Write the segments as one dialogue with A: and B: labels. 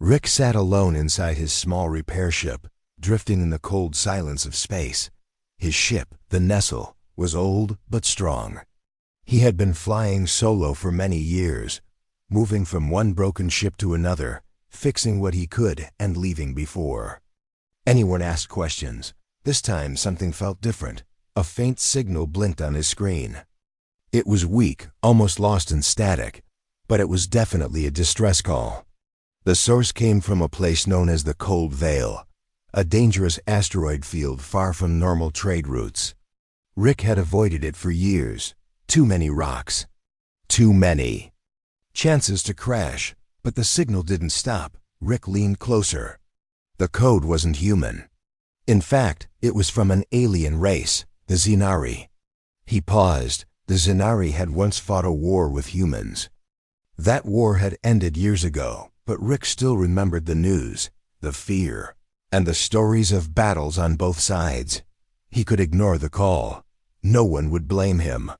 A: Rick sat alone inside his small repair ship, drifting in the cold silence of space. His ship, the Nestle, was old but strong. He had been flying solo for many years, moving from one broken ship to another, fixing what he could and leaving before anyone asked questions. This time something felt different. A faint signal blinked on his screen. It was weak, almost lost in static, but it was definitely a distress call. The source came from a place known as the Cold Veil, a dangerous asteroid field far from normal trade routes. Rick had avoided it for years. Too many rocks. Too many chances to crash, but the signal didn't stop. Rick leaned closer. The code wasn't human. In fact, it was from an alien race, the Xenari. He paused. The Xenari had once fought a war with humans. That war had ended years ago, but Rick still remembered the news, the fear, and the stories of battles on both sides. He could ignore the call. No one would blame him.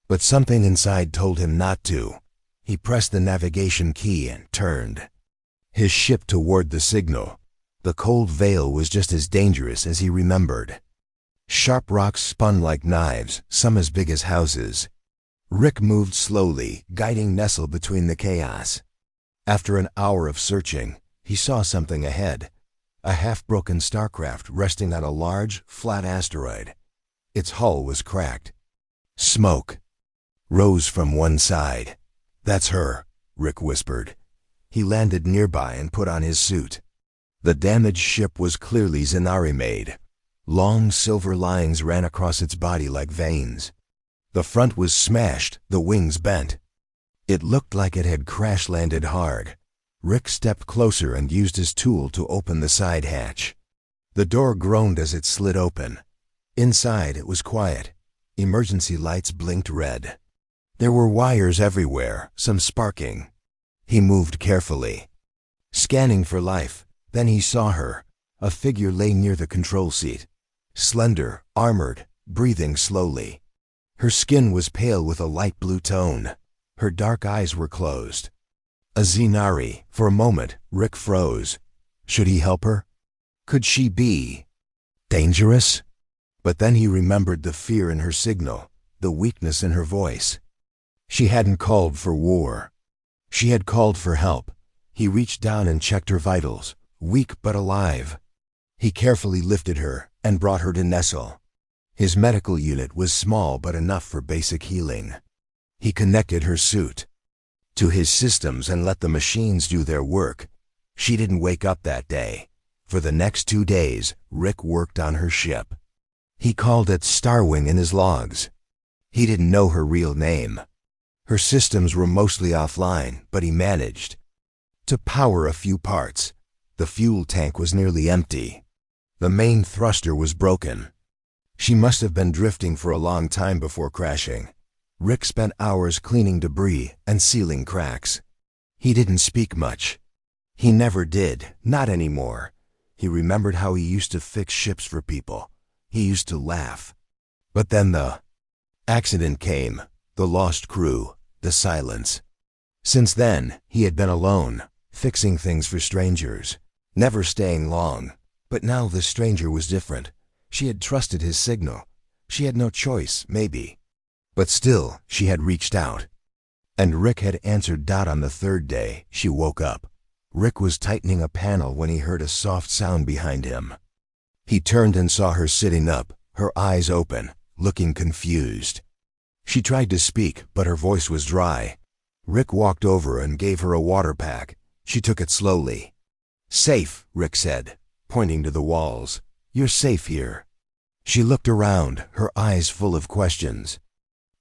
A: But something inside told him not to. He pressed the navigation key and turned his ship toward the signal. The Cold Veil was just as dangerous as he remembered. Sharp rocks spun like knives, some as big as houses. Rick moved slowly, guiding Nestle between the chaos. After an hour of searching, he saw something ahead. A half-broken StarCraft resting on a large, flat asteroid. Its hull was cracked. Smoke rose from one side. "That's her," Rick whispered. He landed nearby and put on his suit. The damaged ship was clearly Xenari-made. Long silver lines ran across its body like veins. The front was smashed, the wings bent. It looked like it had crash-landed hard. Rick stepped closer and used his tool to open the side hatch. The door groaned as it slid open. Inside, it was quiet. Emergency lights blinked red. There were wires everywhere, some sparking. He moved carefully, scanning for life. Then he saw her. A figure lay near the control seat. Slender, armored, breathing slowly. Her skin was pale with a light blue tone. Her dark eyes were closed. A Xenari. For a moment, Rick froze. Should he help her? Could she be dangerous? But then he remembered the fear in her signal, the weakness in her voice. She hadn't called for war. She had called for help. He reached down and checked her vitals, weak but alive. He carefully lifted her and brought her to Nestle. His medical unit was small but enough for basic healing. He connected her suit to his systems and let the machines do their work. She didn't wake up that day. For the next 2 days, Rick worked on her ship. He called it Starwing in his logs. He didn't know her real name. Her systems were mostly offline, but he managed to power a few parts. The fuel tank was nearly empty. The main thruster was broken. She must have been drifting for a long time before crashing. Rick spent hours cleaning debris and sealing cracks. He didn't speak much. He never did, not anymore. He remembered how he used to fix ships for people. He used to laugh. But then the accident came, the lost crew, the silence. Since then, he had been alone, fixing things for strangers, never staying long. But now the stranger was different. She had trusted his signal. She had no choice, maybe. But still, she had reached out. And Rick had answered. On the 3rd day, she woke up. Rick was tightening a panel when he heard a soft sound behind him. He turned and saw her sitting up, her eyes open, looking confused. She tried to speak, but her voice was dry. Rick walked over and gave her a water pack. She took it slowly. "Safe," Rick said, pointing to the walls. "You're safe here." She looked around, her eyes full of questions.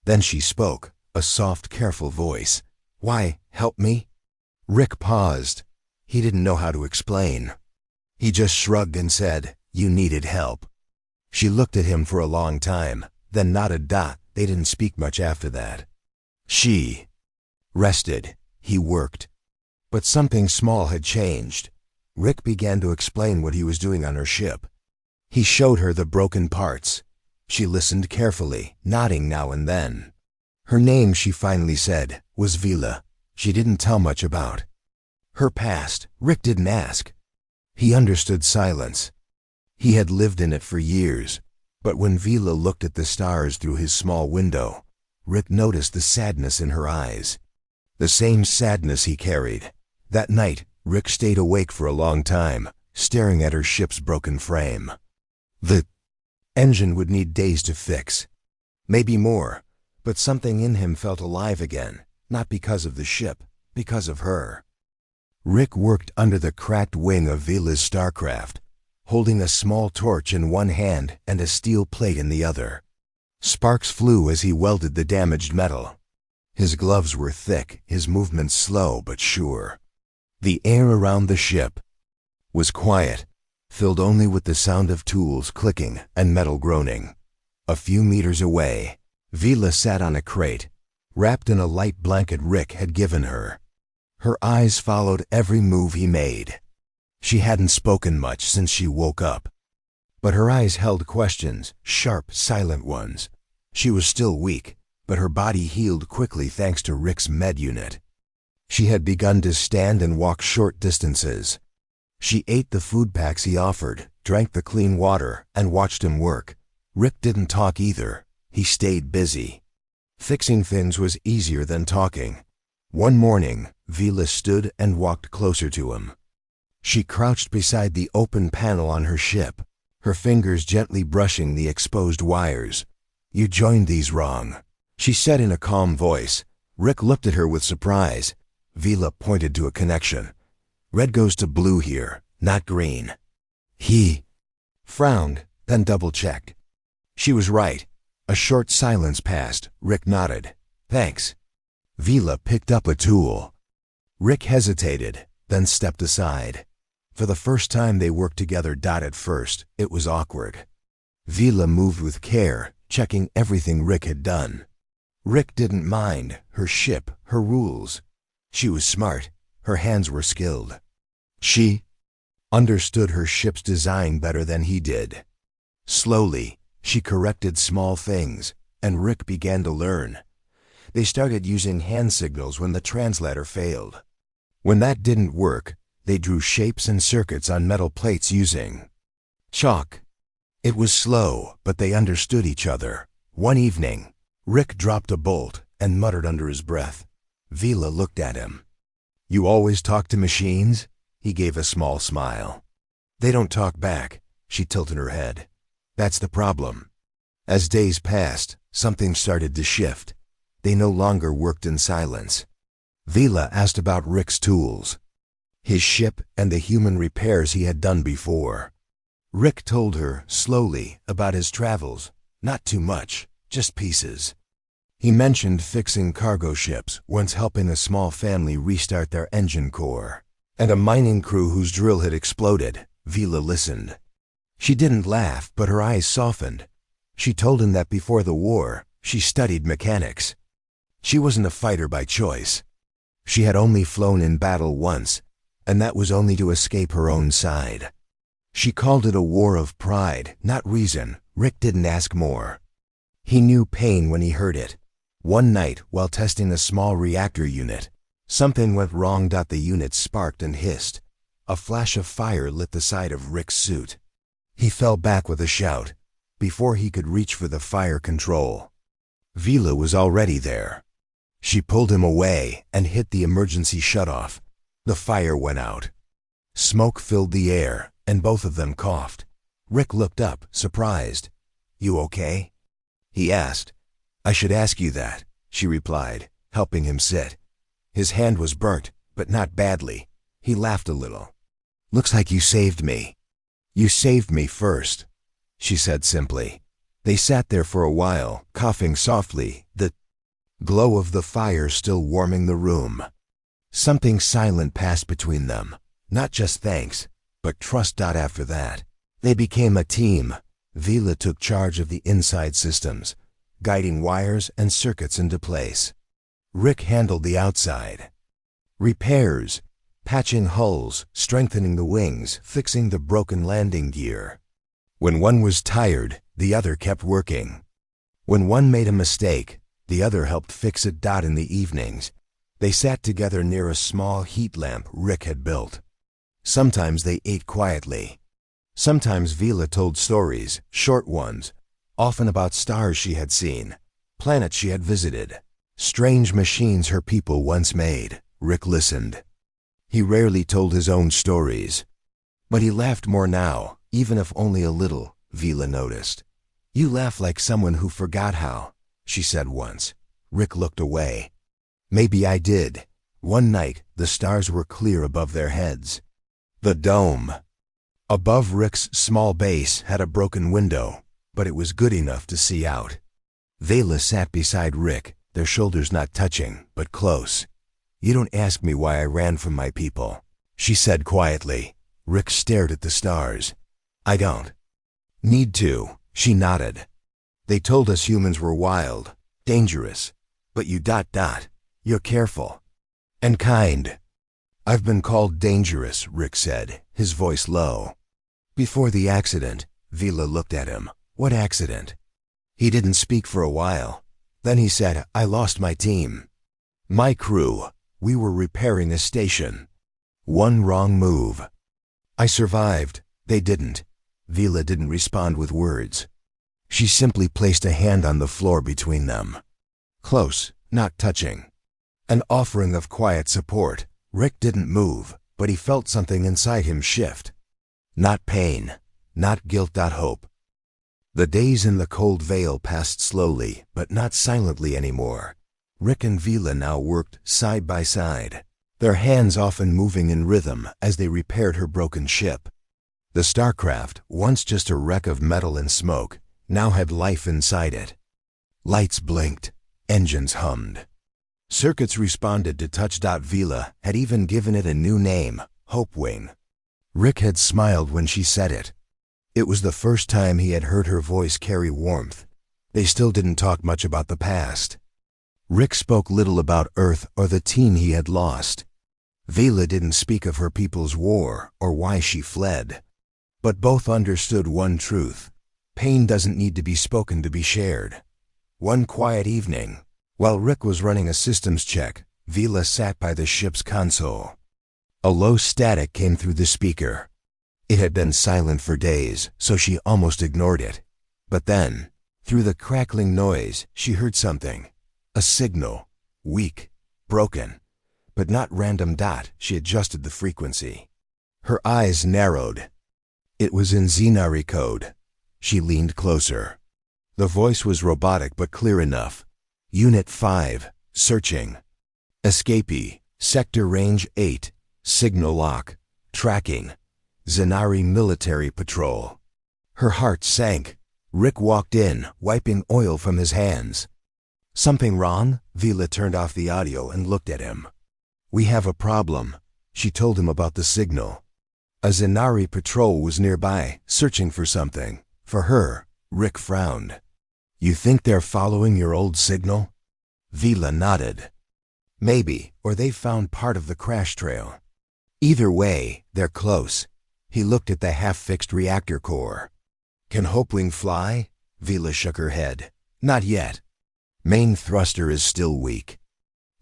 A: Then she spoke, a soft, careful voice. "Why, help me?" Rick paused. He didn't know how to explain. He just shrugged and said, "You needed help." She looked at him for a long time, then nodded. They didn't speak much after that. She rested. He worked. But something small had changed. Rick began to explain what he was doing on her ship. He showed her the broken parts. She listened carefully, nodding now and then. Her name, she finally said, was Vila. She didn't tell much about Her past, Rick didn't ask. He understood silence. He had lived in it for years, but when Vila looked at the stars through his small window, Rick noticed the sadness in her eyes. The same sadness he carried. That night, Rick stayed awake for a long time, staring at her ship's broken frame. The engine would need days to fix. Maybe more, but something in him felt alive again, not because of the ship, because of her. Rick worked under the cracked wing of Vila's StarCraft, holding a small torch in one hand and a steel plate in the other. Sparks flew as he welded the damaged metal. His gloves were thick, his movements slow but sure. The air around the ship was quiet, filled only with the sound of tools clicking and metal groaning. A few meters away, Vila sat on a crate, wrapped in a light blanket Rick had given her. Her eyes followed every move he made. She hadn't spoken much since she woke up, but her eyes held questions, sharp, silent ones. She was still weak, but her body healed quickly thanks to Rick's med unit. She had begun to stand and walk short distances. She ate the food packs he offered, drank the clean water, and watched him work. Rick didn't talk either. He stayed busy. Fixing things was easier than talking. One morning, Vila stood and walked closer to him. She crouched beside the open panel on her ship, her fingers gently brushing the exposed wires. "You joined these wrong," she said in a calm voice. Rick looked at her with surprise. Vila pointed to a connection. "Red goes to blue here, not green." He frowned, then double-checked. She was right. A short silence passed. Rick nodded. "Thanks." Vila picked up a tool. Rick hesitated, then stepped aside. For the first time they worked together. At first, it was awkward. Vila moved with care, checking everything Rick had done. Rick didn't mind, her ship, her rules. She was smart, her hands were skilled. She understood her ship's design better than he did. Slowly, she corrected small things, and Rick began to learn. They started using hand signals when the translator failed. When that didn't work, they drew shapes and circuits on metal plates using chalk. It was slow, but they understood each other. One evening, Rick dropped a bolt and muttered under his breath. Vila looked at him. "You always talk to machines?" He gave a small smile. "They don't talk back," she tilted her head. "That's the problem." As days passed, something started to shift. They no longer worked in silence. Vila asked about Rick's tools, his ship, and the human repairs he had done before. Rick told her, slowly, about his travels. Not too much, just pieces. He mentioned fixing cargo ships, once helping a small family restart their engine core, and a mining crew whose drill had exploded. Vila listened. She didn't laugh, but her eyes softened. She told him that before the war, she studied mechanics. She wasn't a fighter by choice. She had only flown in battle once, and that was only to escape her own side. She called it a war of pride, not reason. Rick didn't ask more. He knew pain when he heard it. One night, while testing a small reactor unit, something went wrong. The unit sparked and hissed. A flash of fire lit the side of Rick's suit. He fell back with a shout, before he could reach for the fire control. Vila was already there. She pulled him away and hit the emergency shutoff. The fire went out. Smoke filled the air, and both of them coughed. Rick looked up, surprised. "You okay?" he asked. "I should ask you that," she replied, helping him sit. His hand was burnt, but not badly. He laughed a little. "Looks like you saved me." "You saved me first," she said simply. They sat there for a while, coughing softly, the glow of the fire still warming the room. Something silent passed between them. Not just thanks, but trust. After that, they became a team. Vila took charge of the inside systems, guiding wires and circuits into place. Rick handled the outside. Repairs, patching hulls, strengthening the wings, fixing the broken landing gear. When one was tired, the other kept working. When one made a mistake, the other helped fix it. In the evenings, They sat together near a small heat lamp Rick had built. Sometimes they ate quietly. Sometimes Vila told stories, short ones, often about stars she had seen, planets she had visited, strange machines her people once made. Rick listened. He rarely told his own stories. But he laughed more now, even if only a little, Vila noticed. "You laugh like someone who forgot how," she said once. Rick looked away. Maybe I did. One night, the stars were clear above their heads. The dome above Rick's small base had a broken window, but it was good enough to see out. Vela sat beside Rick, their shoulders not touching, but close. "You don't ask me why I ran from my people," she said quietly. Rick stared at the stars. "I don't need to," she nodded. "They told us humans were wild, dangerous, but you're careful and kind." "I've been called dangerous," Rick said, his voice low. "Before the accident," Vila looked at him. "What accident?" He didn't speak for a while. Then he said, "I lost my team. My crew. We were repairing a station. One wrong move. I survived. They didn't." Vila didn't respond with words. She simply placed a hand on the floor between them. Close, not touching. An offering of quiet support. Rick didn't move, but he felt something inside him shift. Not pain, not guilt, not hope. The days in the cold vale passed slowly, but not silently anymore. Rick and Vila now worked side by side, their hands often moving in rhythm as they repaired her broken ship. The StarCraft, once just a wreck of metal and smoke, now had life inside it. Lights blinked, engines hummed. Circuits responded to touch. Vila had even given it a new name, Hopewing. Rick had smiled when she said it. It was the first time he had heard her voice carry warmth. They still didn't talk much about the past. Rick spoke little about Earth or the team he had lost. Vila didn't speak of her people's war or why she fled. But both understood one truth. Pain doesn't need to be spoken to be shared. One quiet evening, while Rick was running a systems check, Vila sat by the ship's console. A low static came through the speaker. It had been silent for days, so she almost ignored it. But then, through the crackling noise, she heard something. A signal. Weak. Broken. But not random. She adjusted the frequency. Her eyes narrowed. It was in Zenari code. She leaned closer. The voice was robotic but clear enough. "Unit 5, searching. Escapee, Sector Range 8, Signal Lock, Tracking, Zenari Military Patrol." Her heart sank. Rick walked in, wiping oil from his hands. "Something wrong?" Vila turned off the audio and looked at him. "We have a problem." She told him about the signal. A Zenari patrol was nearby, searching for something. For her. Rick frowned. "You think they're following your old signal?" Vila nodded. "Maybe, or they've found part of the crash trail. Either way, they're close." He looked at the half-fixed reactor core. "Can Hopewing fly?" Vila shook her head. "Not yet. Main thruster is still weak.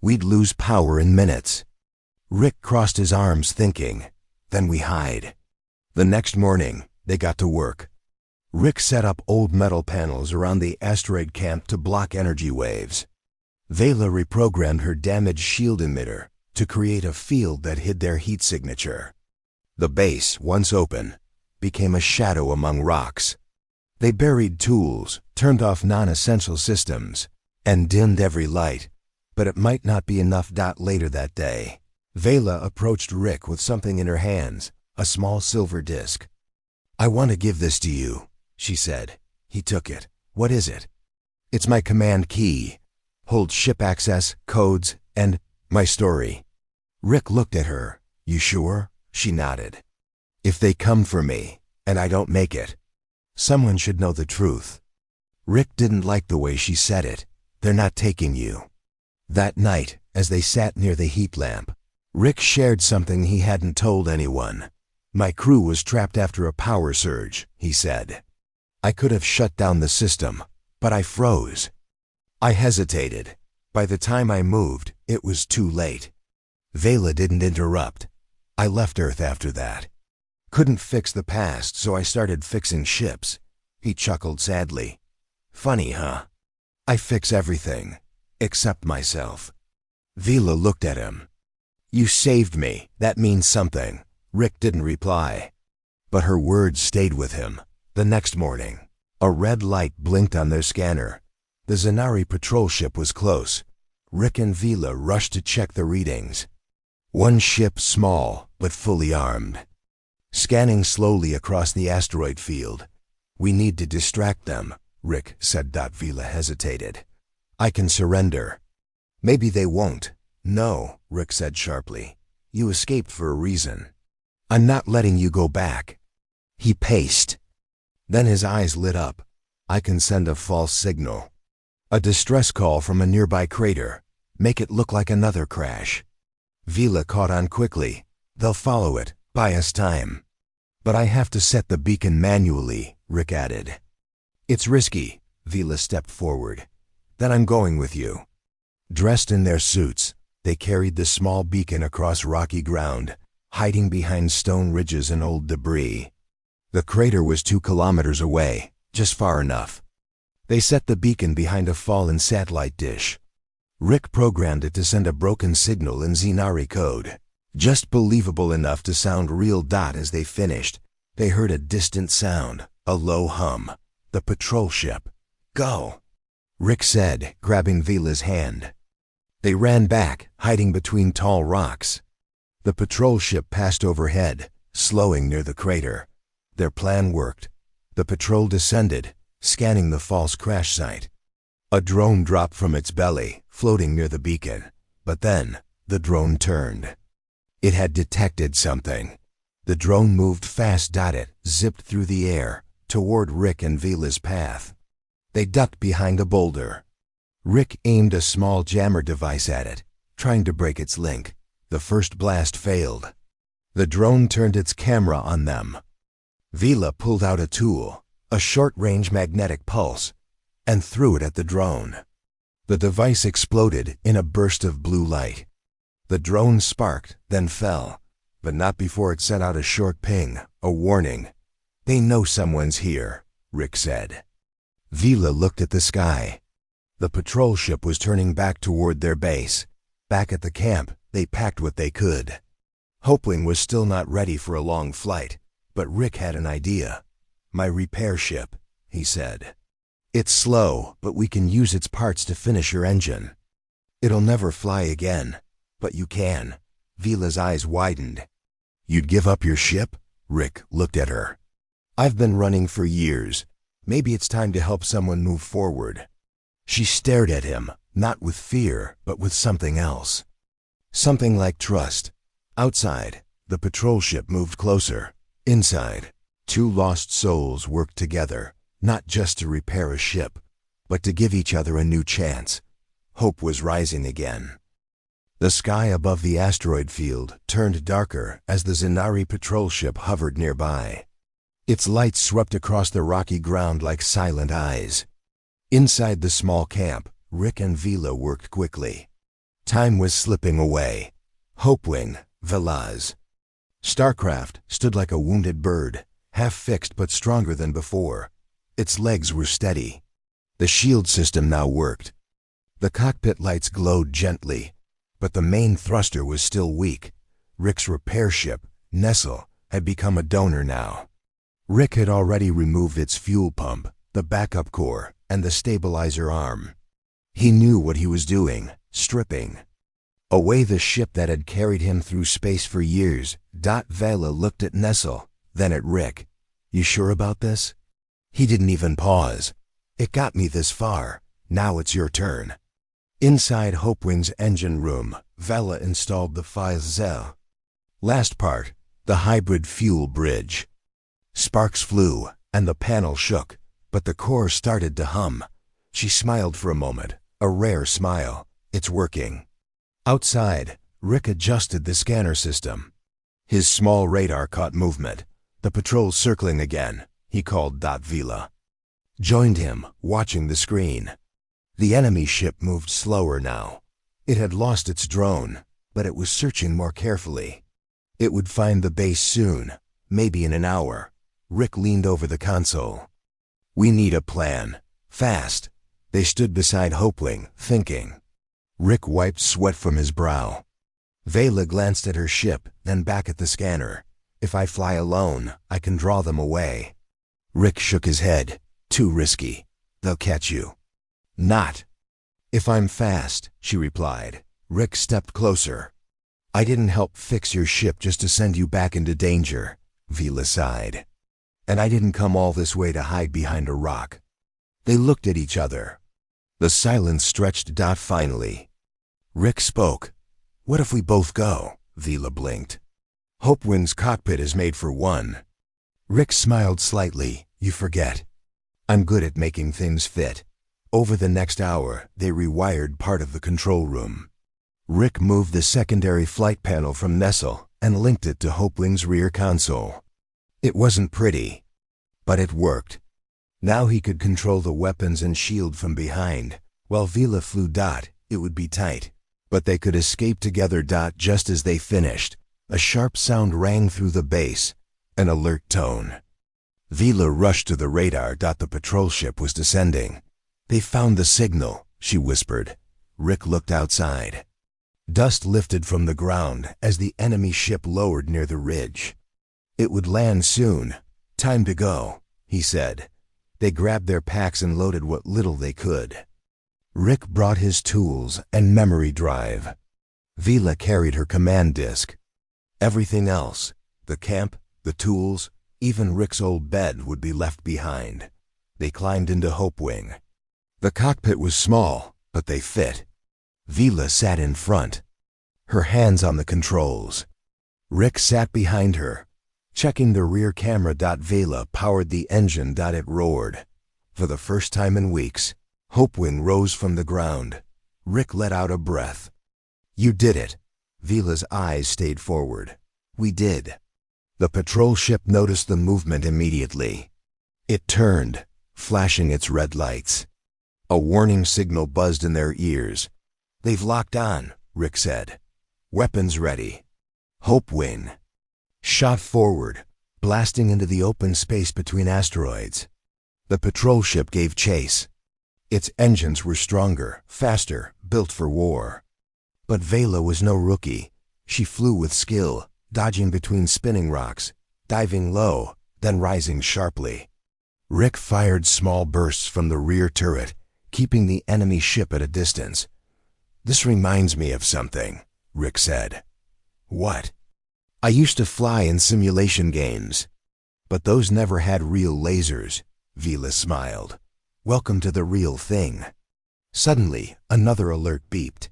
A: We'd lose power in minutes." Rick crossed his arms thinking. Then we hide. The next morning, they got to work. Rick set up old metal panels around the asteroid camp to block energy waves. Vela reprogrammed her damaged shield emitter to create a field that hid their heat signature. The base, once open, became a shadow among rocks. They buried tools, turned off non-essential systems, and dimmed every light. But it might not be enough. Later that day, Vela approached Rick with something in her hands, a small silver disc. "I want to give this to you," she said. He took it. "What is it?" "It's my command key. Holds ship access, codes, and my story." Rick looked at her. "You sure?" She nodded. "If they come for me, and I don't make it, someone should know the truth." Rick didn't like the way she said it. "They're not taking you." That night, as they sat near the heat lamp, Rick shared something he hadn't told anyone. "My crew was trapped after a power surge," he said. "I could have shut down the system, but I froze. I hesitated. By the time I moved, it was too late. Vela didn't interrupt. I left Earth after that. Couldn't fix the past, so I started fixing ships. He chuckled sadly. Funny, huh? I fix everything, except myself. Vela looked at him. You saved me. That means something. Rick didn't reply. But her words stayed with him. The next morning, a red light blinked on their scanner. The Zanari patrol ship was close. Rick and Vela rushed to check the readings. One ship small, but fully armed. Scanning slowly across the asteroid field. We need to distract them, Rick said. Vela hesitated. I can surrender. Maybe they won't. No, Rick said sharply. You escaped for a reason. I'm not letting you go back. He paced. Then his eyes lit up. I can send a false signal. A distress call from a nearby crater. Make it look like another crash. Vela caught on quickly. They'll follow it, buy us time. But I have to set the beacon manually, Rick added. It's risky. Vela stepped forward. Then I'm going with you. Dressed in their suits, they carried the small beacon across rocky ground, hiding behind stone ridges and old debris. The crater was 2 kilometers away, just far enough. They set the beacon behind a fallen satellite dish. Rick programmed it to send a broken signal in Zanari code, just believable enough to sound real. As they finished, they heard a distant sound, a low hum. The patrol ship. Go, Rick said, grabbing Vela's hand. They ran back, hiding between tall rocks. The patrol ship passed overhead, slowing near the crater. Their plan worked. The patrol descended, scanning the false crash site. A drone dropped from its belly, floating near the beacon. But then, the drone turned. It had detected something. The drone moved fast. It zipped through the air, toward Rick and Vela's path. They ducked behind a boulder. Rick aimed a small jammer device at it, trying to break its link. The first blast failed. The drone turned its camera on them. Vela pulled out a tool, a short-range magnetic pulse, and threw it at the drone. The device exploded in a burst of blue light. The drone sparked, then fell, but not before it sent out a short ping, a warning. They know someone's here, Rick said. Vela looked at the sky. The patrol ship was turning back toward their base. Back at the camp, they packed what they could. Hopewing was still not ready for a long flight, but Rick had an idea. My repair ship, he said. It's slow, but we can use its parts to finish your engine. It'll never fly again, but you can. Vela's eyes widened. You'd give up your ship? Rick looked at her. I've been running for years. Maybe it's time to help someone move forward. She stared at him, not with fear, but with something else. Something like trust. Outside, the patrol ship moved closer. Inside, 2 lost souls worked together, not just to repair a ship, but to give each other a new chance. Hope was rising again. The sky above the asteroid field turned darker as the Zanari patrol ship hovered nearby. Its lights swept across the rocky ground like silent eyes. Inside the small camp, Rick and Vela worked quickly. Time was slipping away. Hopewing, Velaz. StarCraft stood like a wounded bird, half-fixed but stronger than before. Its legs were steady. The shield system now worked. The cockpit lights glowed gently, but the main thruster was still weak. Rick's repair ship, Nestle, had become a donor now. Rick had already removed its fuel pump, the backup core, and the stabilizer arm. He knew what he was doing, stripping away the ship that had carried him through space for years. Vela looked at Nestle, then at Rick. You sure about this? He didn't even pause. It got me this far. Now it's your turn. Inside Hopewing's engine room, Vela installed the Fizel. Last part, the hybrid fuel bridge. Sparks flew, and the panel shook, but the core started to hum. She smiled for a moment, a rare smile. It's working. Outside, Rick adjusted the scanner system. His small radar caught movement. The patrol's circling again. He called. Vela joined him, watching the screen. The enemy ship moved slower now. It had lost its drone, but it was searching more carefully. It would find the base soon, maybe in an hour. Rick leaned over the console. We need a plan. Fast. They stood beside Hopewing, thinking. Rick wiped sweat from his brow. Vela glanced at her ship, then back at the scanner. If I fly alone, I can draw them away. Rick shook his head. Too risky. They'll catch you. Not. If I'm fast, she replied. Rick stepped closer. I didn't help fix your ship just to send you back into danger, Vela sighed. And I didn't come all this way to hide behind a rock. They looked at each other. The silence stretched. Finally. Rick spoke. What if we both go? Vela blinked. Hopewing's cockpit is made for one. Rick smiled slightly. You forget. I'm good at making things fit. Over the next hour, they rewired part of the control room. Rick moved the secondary flight panel from Nestle and linked it to Hopewing's rear console. It wasn't pretty, but it worked. Now he could control the weapons and shield from behind. While Vela flew. It would be tight, but they could escape together. Just as they finished, a sharp sound rang through the base, an alert tone. Vela rushed to the radar. The patrol ship was descending. They found the signal, she whispered. Rick looked outside. Dust lifted from the ground as the enemy ship lowered near the ridge. It would land soon. Time to go, he said. They grabbed their packs and loaded what little they could. Rick brought his tools and memory drive. Vela carried her command disk. Everything else, the camp, the tools, even Rick's old bed would be left behind. They climbed into Hopewing. The cockpit was small, but they fit. Vela sat in front, her hands on the controls. Rick sat behind her, checking the rear camera. Vela powered the engine. It roared. For the first time in weeks, Hopewing rose from the ground. Rick let out a breath. You did it. Vela's eyes stayed forward. We did. The patrol ship noticed the movement immediately. It turned, flashing its red lights. A warning signal buzzed in their ears. They've locked on, Rick said. Weapons ready. Hopewing shot forward, blasting into the open space between asteroids. The patrol ship gave chase. Its engines were stronger, faster, built for war. But Vela was no rookie. She flew with skill, dodging between spinning rocks, diving low, then rising sharply. Rick fired small bursts from the rear turret, keeping the enemy ship at a distance. This reminds me of something, Rick said. What? I used to fly in simulation games, but those never had real lasers, Vela smiled. Welcome to the real thing. Suddenly, another alert beeped.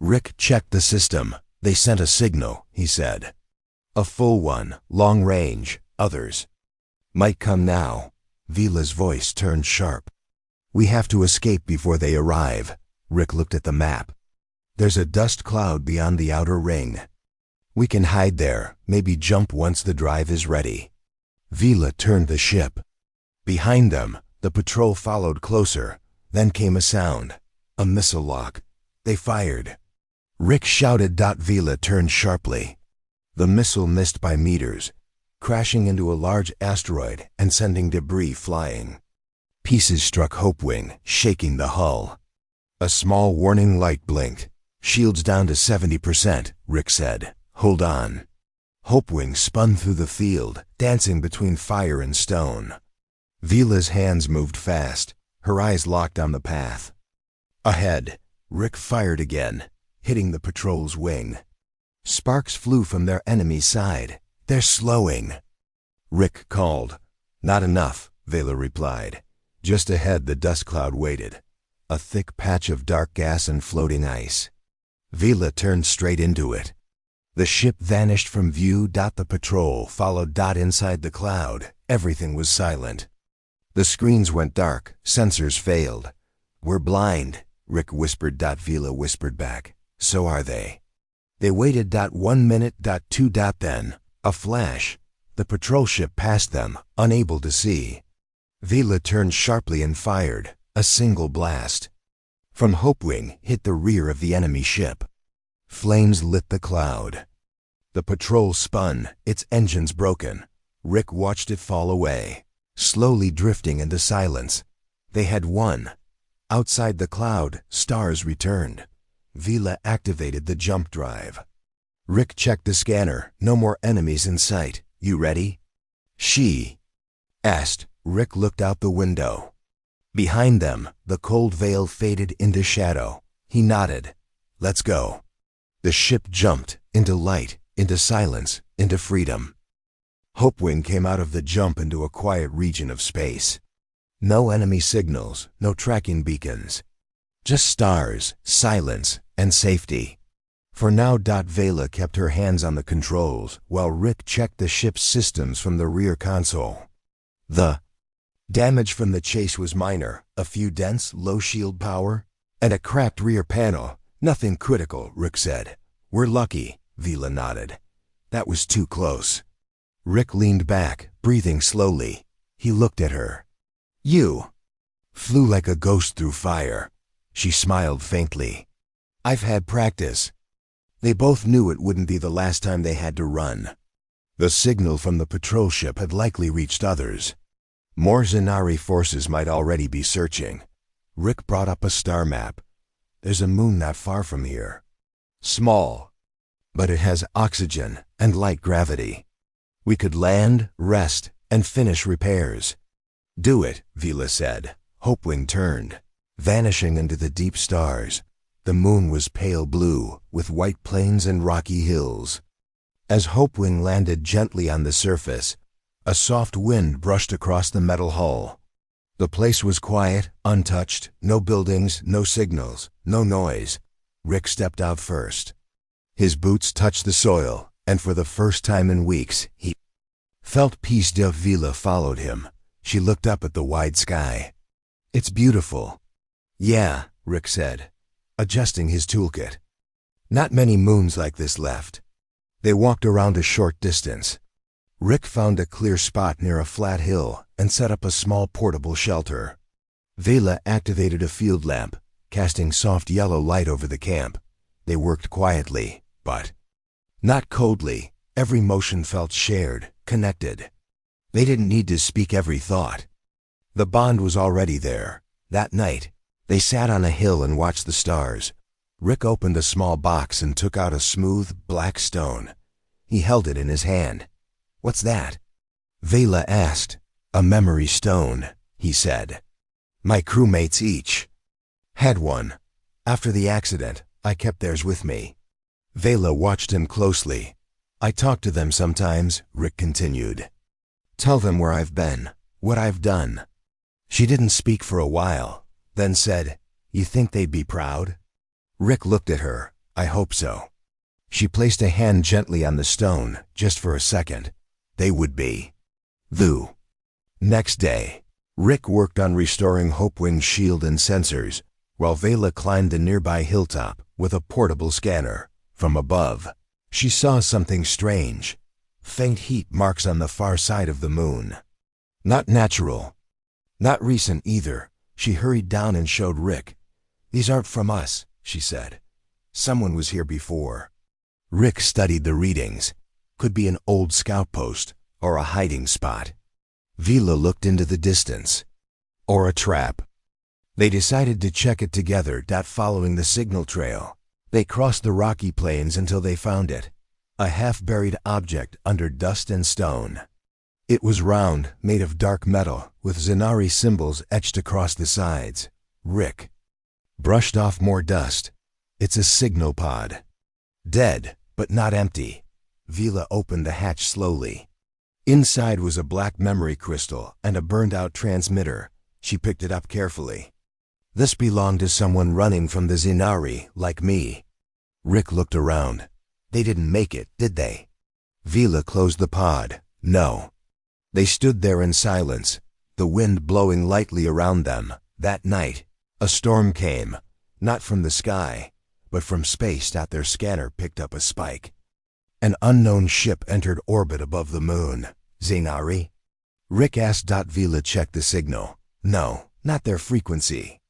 A: Rick checked the system. They sent a signal, he said. A full one, long range, others. Might come now. Vela's voice turned sharp. We have to escape before they arrive. Rick looked at the map. There's a dust cloud beyond the outer ring. We can hide there, maybe jump once the drive is ready. Vela turned the ship. Behind them, the patrol followed closer. Then came a sound. A missile lock. They fired. Rick shouted. Vela turned sharply. The missile missed by meters, crashing into a large asteroid and sending debris flying. Pieces struck Hopewing, shaking the hull. A small warning light blinked. Shields down to 70%, Rick said. Hold on. Hopewing spun through the field, dancing between fire and stone. Vela's hands moved fast, her eyes locked on the path. Ahead, Rick fired again, hitting the patrol's wing. Sparks flew from their enemy's side. They're slowing. Rick called. Not enough, Vela replied. Just ahead the dust cloud waited, a thick patch of dark gas and floating ice. Vela turned straight into it. The ship vanished from view. The patrol followed. Inside the cloud, everything was silent. The screens went dark, sensors failed. We're blind, Rick whispered. Vela whispered back. So are they. They waited. 1 minute. 2. Then, a flash. The patrol ship passed them, unable to see. Vela turned sharply and fired, a single blast. from Hopewing hit the rear of the enemy ship. Flames lit the cloud. The patrol spun, its engines broken. Rick watched it fall away, slowly drifting into silence. They had won. Outside the cloud, stars returned. Vila activated the jump drive. Rick checked the scanner. No more enemies in sight. You ready? She asked. Rick looked out the window. Behind them, the cold veil faded into shadow. He nodded. Let's go. The ship jumped into light, into silence, into freedom. Hopewing came out of the jump into a quiet region of space. No enemy signals, no tracking beacons. Just stars, silence, and safety. For now, Vela kept her hands on the controls while Rick checked the ship's systems from the rear console. The damage from the chase was minor, a few dents, low shield power, and a cracked rear panel. Nothing critical, Rick said. We're lucky, Vila nodded. That was too close. Rick leaned back, breathing slowly. He looked at her. You flew like a ghost through fire. She smiled faintly. I've had practice. They both knew it wouldn't be the last time they had to run. The signal from the patrol ship had likely reached others. More Zenari forces might already be searching. Rick brought up a star map. There's a moon not far from here. Small, but it has oxygen and light gravity. We could land, rest, and finish repairs. Do it, Vila said. Hopewing turned, vanishing into the deep stars. The moon was pale blue, with white plains and rocky hills. As Hopewing landed gently on the surface, a soft wind brushed across the metal hull. The place was quiet, untouched, no buildings, no signals, no noise. Rick stepped out first. His boots touched the soil, and for the first time in weeks, he felt peace. Vila followed him. She looked up at the wide sky. It's beautiful. Yeah, Rick said, adjusting his toolkit. Not many moons like this left. They walked around a short distance. Rick found a clear spot near a flat hill and set up a small portable shelter. Vela activated a field lamp, casting soft yellow light over the camp. They worked quietly, but not coldly. Every motion felt shared, connected. They didn't need to speak every thought. The bond was already there. That night, they sat on a hill and watched the stars. Rick opened a small box and took out a smooth, black stone. He held it in his hand. What's that? Vela asked. A memory stone, he said. My crewmates each had one. After the accident, I kept theirs with me. Vela watched him closely. I talk to them sometimes, Rick continued. Tell them where I've been, what I've done. She didn't speak for a while, then said, You think they'd be proud? Rick looked at her. I hope so. She placed a hand gently on the stone, just for a second. They would be. The next day, Rick worked on restoring Hopewing's shield and sensors, while Vela climbed the nearby hilltop with a portable scanner. From above, she saw something strange. Faint heat marks on the far side of the moon. Not natural. Not recent either. She hurried down and showed Rick. These aren't from us, she said. Someone was here before. Rick studied the readings. Could be an old scout post or a hiding spot. Vila looked into the distance. Or a trap. They decided to check it together. Following the signal trail, they crossed the rocky plains until they found it. A half-buried object under dust and stone. It was round, made of dark metal, with Zenari symbols etched across the sides. Rick brushed off more dust. It's a signal pod. Dead, but not empty. Vila opened the hatch slowly. Inside was a black memory crystal and a burned-out transmitter. She picked it up carefully. This belonged to someone running from the Zenari, like me. Rick looked around. They didn't make it, did they? Vila closed the pod. No. They stood there in silence, the wind blowing lightly around them. That night, a storm came, not from the sky, but from space. Their scanner picked up a spike. An unknown ship entered orbit above the moon. Zenari? Rick asked. Vila checked the signal. No, not their frequency,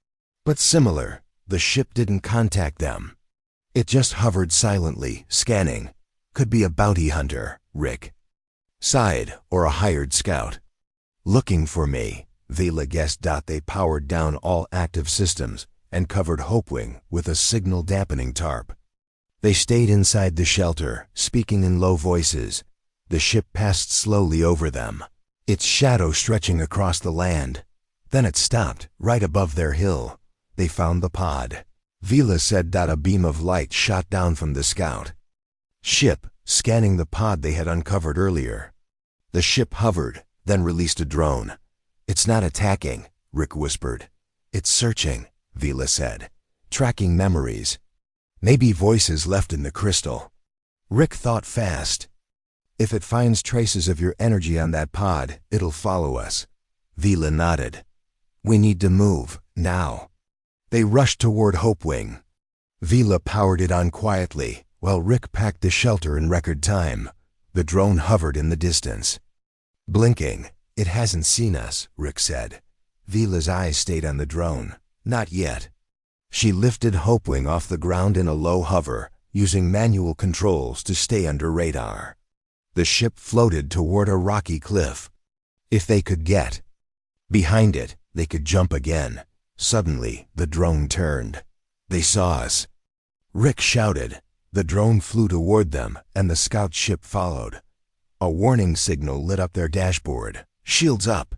A: but similar. The ship didn't contact them. It just hovered silently, scanning. Could be a bounty hunter, Rick sighed, or a hired scout. Looking for me, Vila guessed. They powered down all active systems and covered Hopewing with a signal-dampening tarp. They stayed inside the shelter, speaking in low voices. The ship passed slowly over them, its shadow stretching across the land. Then it stopped, right above their hill. They found the pod. Vila said. A beam of light shot down from the scout ship, scanning the pod they had uncovered earlier. The ship hovered, then released a drone. It's not attacking, Rick whispered. It's searching, Vila said. Tracking memories. Maybe voices left in the crystal. Rick thought fast. If it finds traces of your energy on that pod, it'll follow us. Vila nodded. We need to move, now. They rushed toward Hopewing. Vila powered it on quietly, while Rick packed the shelter in record time. The drone hovered in the distance, blinking. It hasn't seen us, Rick said. Vila's eyes stayed on the drone. Not yet. She lifted Hopewing off the ground in a low hover, using manual controls to stay under radar. The ship floated toward a rocky cliff. If they could get behind it, they could jump again. Suddenly, the drone turned. They saw us. Rick shouted. The drone flew toward them, and the scout ship followed. A warning signal lit up their dashboard. Shields up,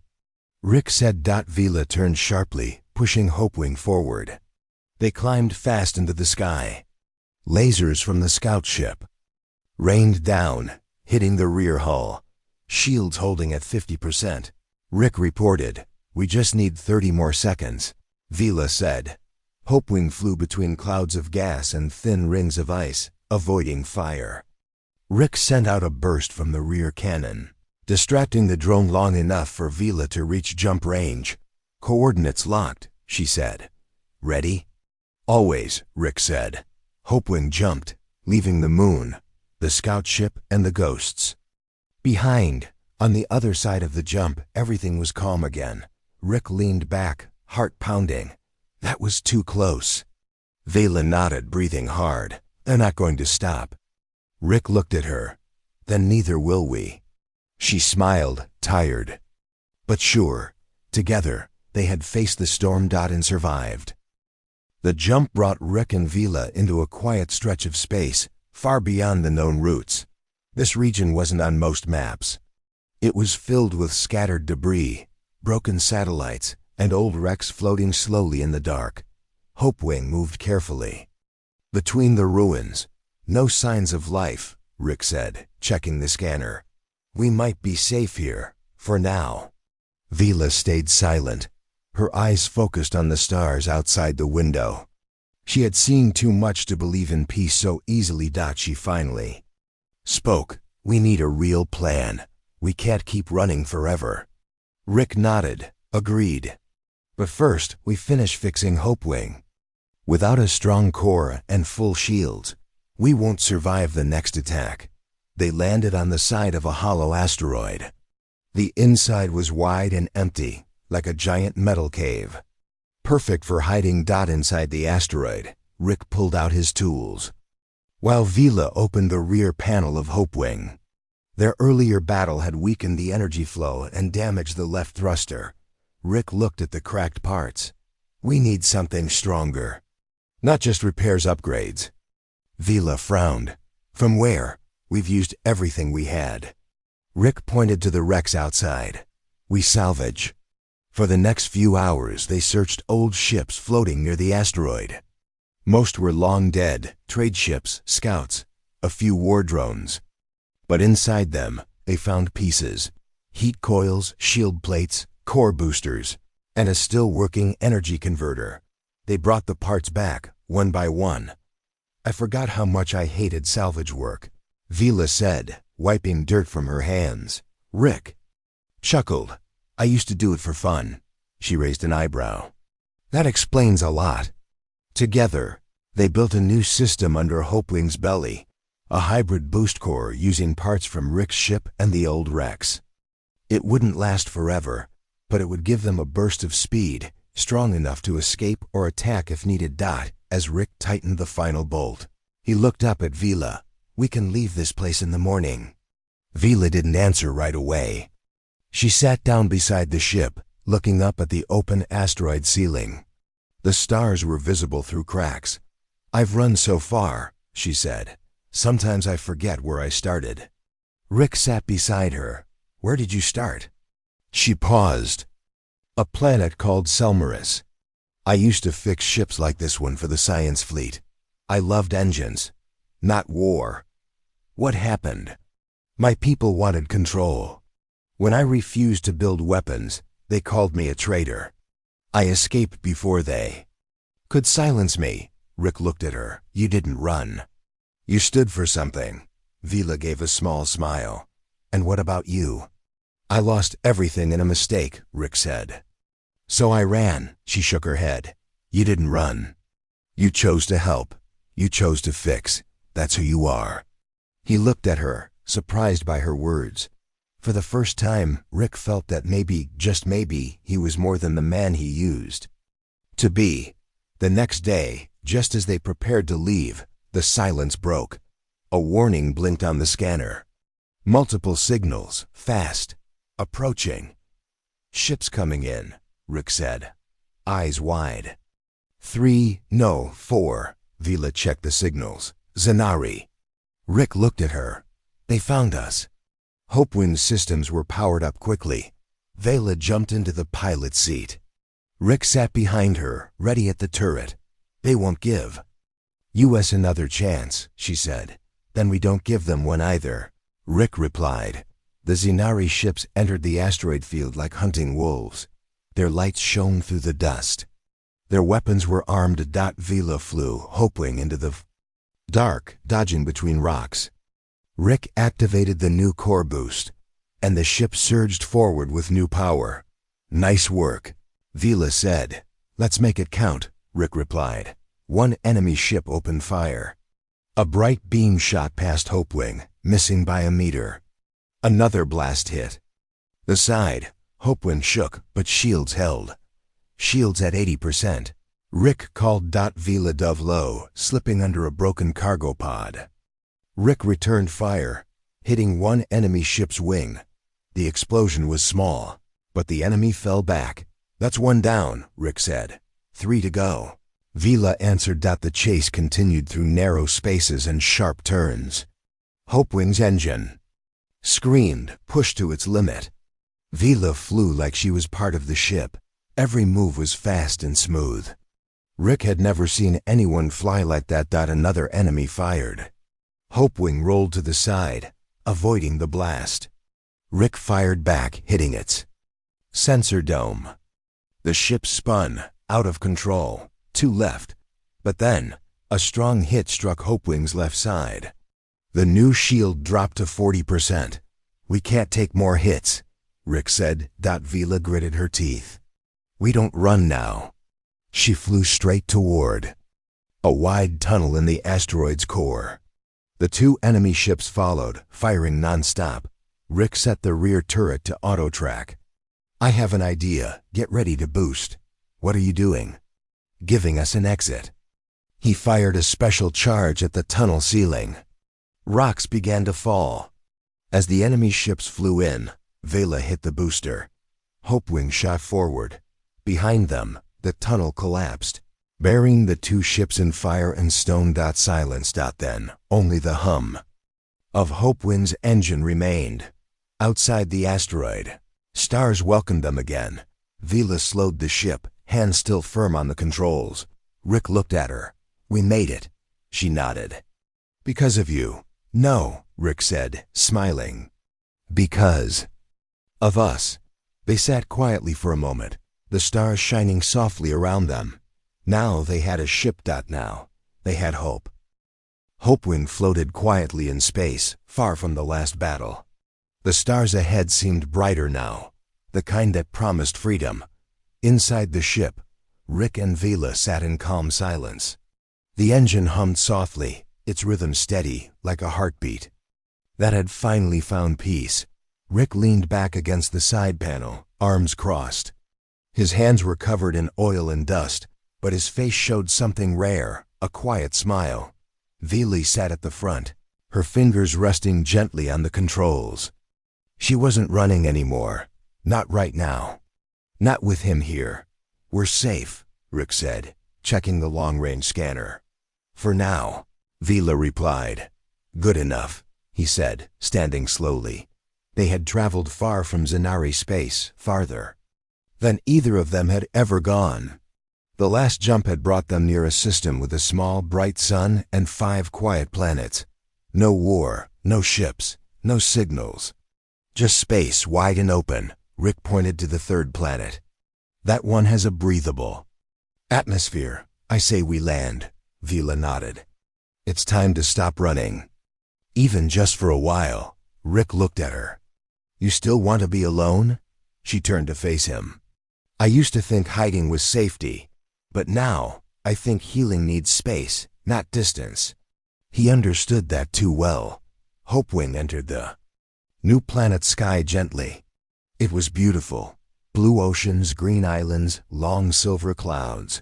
A: Rick said. Vila turned sharply, pushing Hopewing forward. They climbed fast into the sky. Lasers from the scout ship rained down, hitting the rear hull. Shields holding at 50%. Rick reported. We just need 30 more seconds, Vila said. Hopewing flew between clouds of gas and thin rings of ice, avoiding fire. Rick sent out a burst from the rear cannon, distracting the drone long enough for Vila to reach jump range. Coordinates locked, she said. Ready? Always, Rick said. Hopewing jumped, leaving the moon, the scout ship, and the ghosts behind. On the other side of the jump, everything was calm again. Rick leaned back, heart pounding. That was too close. Vila nodded, breathing hard. They're not going to stop. Rick looked at her. Then neither will we. She smiled, tired, but sure. Together, they had faced the storm. And survived. The jump brought Rick and Vila into a quiet stretch of space, far beyond the known routes. This region wasn't on most maps. It was filled with scattered debris, broken satellites, and old wrecks floating slowly in the dark. Hopewing moved carefully between the ruins. No signs of life, Rick said, checking the scanner. We might be safe here, for now. Vila stayed silent, her eyes focused on the stars outside the window. She had seen too much to believe in peace so easily. She finally spoke. We need a real plan. We can't keep running forever. Rick nodded, agreed. But first, we finish fixing Hopewing. Without a strong core and full shields, we won't survive the next attack. They landed on the side of a hollow asteroid. The inside was wide and empty, like a giant metal cave. Perfect for hiding. Inside the asteroid, Rick pulled out his tools, while Vila opened the rear panel of Hopewing. Their earlier battle had weakened the energy flow and damaged the left thruster. Rick looked at the cracked parts. We need something stronger. Not just repairs, upgrades. Vila frowned. From where? We've used everything we had. Rick pointed to the wrecks outside. We salvage. For the next few hours, they searched old ships floating near the asteroid. Most were long dead, trade ships, scouts, a few war drones. But inside them, they found pieces. Heat coils, shield plates, core boosters, and a still working energy converter. They brought the parts back, one by one. I forgot how much I hated salvage work, Vila said, wiping dirt from her hands. Rick chuckled. I used to do it for fun. She raised an eyebrow. That explains a lot. Together, they built a new system under Hopewing's belly, a hybrid boost core using parts from Rick's ship and the old wrecks. It wouldn't last forever, but it would give them a burst of speed, strong enough to escape or attack if needed. As Rick tightened the final bolt, he looked up at Vila. "We can leave this place in the morning." Vila didn't answer right away. She sat down beside the ship, looking up at the open asteroid ceiling. The stars were visible through cracks. "I've run so far," she said. "Sometimes I forget where I started." Rick sat beside her. "Where did you start?" She paused. "A planet called Selmaris. I used to fix ships like this one for the science fleet. I loved engines, not war." "What happened?" "My people wanted control. When I refused to build weapons, they called me a traitor. I escaped before they could silence me." Rick looked at her. "You didn't run. You stood for something." Vila gave a small smile. "And what about you?" "I lost everything in a mistake," Rick said. "So I ran." She shook her head. "You didn't run. You chose to help. You chose to fix. That's who you are." He looked at her, surprised by her words. For the first time, Rick felt that maybe, just maybe, he was more than the man he used to be. The next day, just as they prepared to leave, the silence broke. A warning blinked on the scanner. Multiple signals, fast, approaching. "Ships coming in," Rick said, eyes wide. 3, no, 4. Vila checked the signals. "Zanari." Rick looked at her. "They found us." Hopewind's systems were powered up quickly. Vela jumped into the pilot's seat. Rick sat behind her, ready at the turret. "They won't give us another chance," she said. "Then we don't give them one either." Rick replied. The Zanari ships entered the asteroid field like hunting wolves. Their lights shone through the dust. Their weapons were armed. Vila flew, Hopewing into the dark, dodging between rocks. Rick activated the new core boost, and the ship surged forward with new power. "Nice work," Vila said. "Let's make it count," Rick replied. One enemy ship opened fire. A bright beam shot past Hopewing, missing by a meter. Another blast hit the side. Hopewing shook, but shields held. Shields at 80%. Rick called. Vila dove low, slipping under a broken cargo pod. Rick returned fire, hitting one enemy ship's wing. The explosion was small, but the enemy fell back. "That's one down," Rick said. 3 to go. Vila answered. The chase continued through narrow spaces and sharp turns. Hopewing's engine screamed, pushed to its limit. Vila flew like she was part of the ship. Every move was fast and smooth. Rick had never seen anyone fly like that. Another enemy fired. Hopewing rolled to the side, avoiding the blast. Rick fired back, hitting its sensor dome. The ship spun, out of control, to left. But then, a strong hit struck Hopewing's left side. The new shield dropped to 40%. "We can't take more hits," Rick said. Vila gritted her teeth. "We don't run now." She flew straight toward a wide tunnel in the asteroid's core. The 2 enemy ships followed, firing nonstop. Rick set the rear turret to auto-track. "I have an idea. Get ready to boost." "What are you doing?" "Giving us an exit." He fired a special charge at the tunnel ceiling. Rocks began to fall. As the enemy ships flew in, Vela hit the booster. Hopewing shot forward. Behind them, the tunnel collapsed, burying the 2 ships in fire and stone. Silence. Then, only the hum of Hopewing's engine remained. Outside the asteroid, stars welcomed them again. Vila slowed the ship, hands still firm on the controls. Rick looked at her. "We made it." She nodded. "Because of you." "No," Rick said, smiling. "Because of us." They sat quietly for a moment, the stars shining softly around them. Now they had a ship. Now they had hope. Hopewing floated quietly in space, far from the last battle. The stars ahead seemed brighter now, the kind that promised freedom. Inside the ship, Rick and Vila sat in calm silence. The engine hummed softly, its rhythm steady, like a heartbeat that had finally found peace. Rick leaned back against the side panel, arms crossed. His hands were covered in oil and dust, but his face showed something rare, a quiet smile. Vila sat at the front, her fingers resting gently on the controls. She wasn't running anymore. Not right now. Not with him here. We're safe, Rick said, checking the long-range scanner. For now, Vila replied. Good enough, he said, standing slowly. They had traveled far from Zanari space, farther than either of them had ever gone. The last jump had brought them near a system with a small, bright sun and 5 quiet planets. No war, no ships, no signals. Just space wide and open. Rick pointed to the 3rd planet. That one has a breathable atmosphere. I say we land. Vila nodded. It's time to stop running. Even just for a while. Rick looked at her. You still want to be alone? She turned to face him. I used to think hiding was safety, but now I think healing needs space, not distance. He understood that too well. Hopewing entered the new planet sky gently. It was beautiful. Blue oceans, green islands, long silver clouds.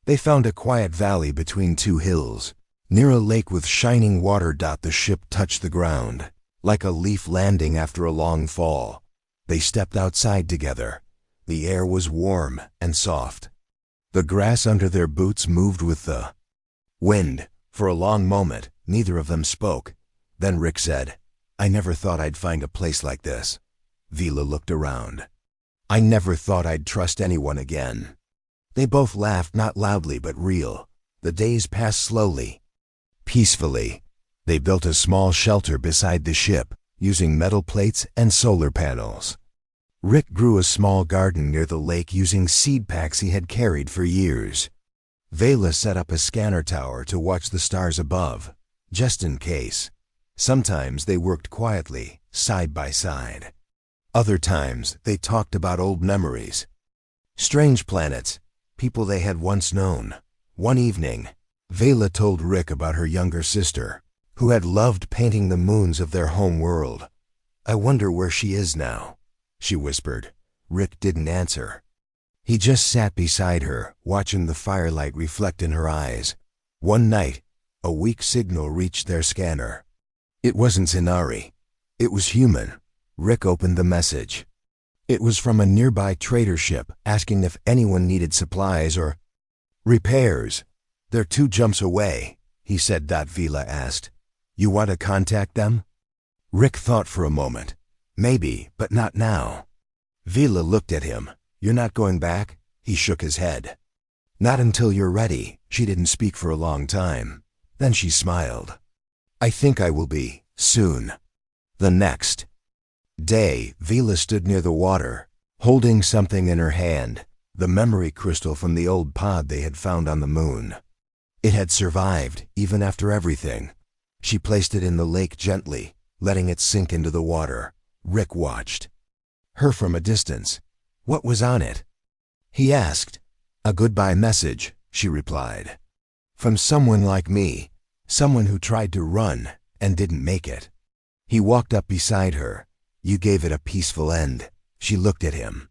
A: They found a quiet valley between 2 hills. Near a lake with shining water. The ship touched the ground, like a leaf landing after a long fall. They stepped outside together. The air was warm and soft. The grass under their boots moved with the wind. For a long moment, neither of them spoke. Then Rick said, I never thought I'd find a place like this. Vila looked around. I never thought I'd trust anyone again. They both laughed, not loudly but real. The days passed slowly, peacefully. They built a small shelter beside the ship, using metal plates and solar panels. Rick grew a small garden near the lake using seed packs he had carried for years. Vela set up a scanner tower to watch the stars above, just in case. Sometimes they worked quietly, side by side. Other times they talked about old memories. Strange planets, people they had once known. One evening, Vela told Rick about her younger sister, who had loved painting the moons of their home world. I wonder where she is now, she whispered. Rick didn't answer. He just sat beside her, watching the firelight reflect in her eyes. One night, a weak signal reached their scanner. It wasn't Zanari. It was human. Rick opened the message. It was from a nearby trader ship asking if anyone needed supplies or repairs. They're 2 jumps away, he said. Vila asked, You want to contact them? Rick thought for a moment. Maybe, but not now. Vila looked at him. You're not going back? He shook his head. Not until you're ready. She didn't speak for a long time. Then she smiled. I think I will be, soon. The next day, Vila stood near the water, holding something in her hand, the memory crystal from the old pod they had found on the moon. It had survived, even after everything. She placed it in the lake gently, letting it sink into the water. Rick watched her from a distance. What was on it? He asked. A goodbye message, she replied. From someone like me, someone who tried to run and didn't make it. He walked up beside her. You gave it a peaceful end. She looked at him.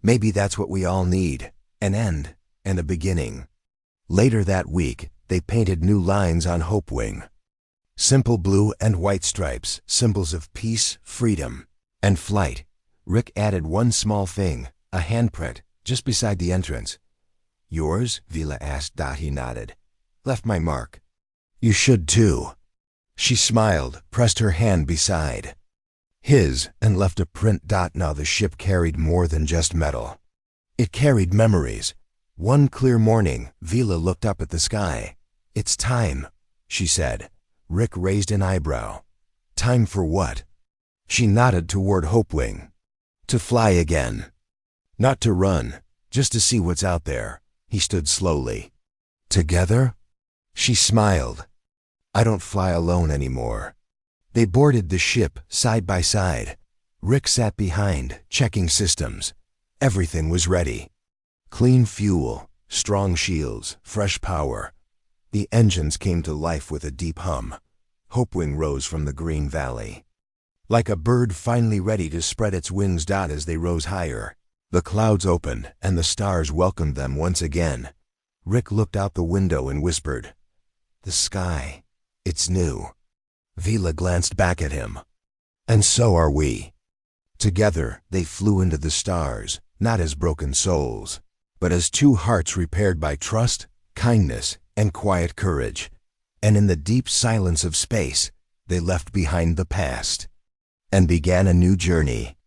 A: Maybe that's what we all need, an end and a beginning. Later that week, they painted new lines on Hopewing. Simple blue and white stripes, symbols of peace, freedom, and flight. Rick added one small thing, a handprint, just beside the entrance. Yours? Vila asked. He nodded. Left my mark. You should too. She smiled, pressed her hand beside his, and left a print. Now the ship carried more than just metal. It carried memories. One clear morning, Vila looked up at the sky. It's time, she said. Rick raised an eyebrow. Time for what? She nodded toward Hopewing. To fly again. Not to run, just to see what's out there. He stood slowly. Together? She smiled. I don't fly alone anymore. They boarded the ship, side by side. Rick sat behind, checking systems. Everything was ready. Clean fuel, strong shields, fresh power. The engines came to life with a deep hum. Hopewing rose from the green valley. Like a bird finally ready to spread its wings. As they rose higher, The clouds opened, and the stars welcomed them once again. Rick looked out the window and whispered, "The sky, it's new." Vila glanced back at him. "And so are we." Together, they flew into the stars, not as broken souls, but as two hearts repaired by trust, kindness, and quiet courage. And in the deep silence of space, they left behind the past and began a new journey.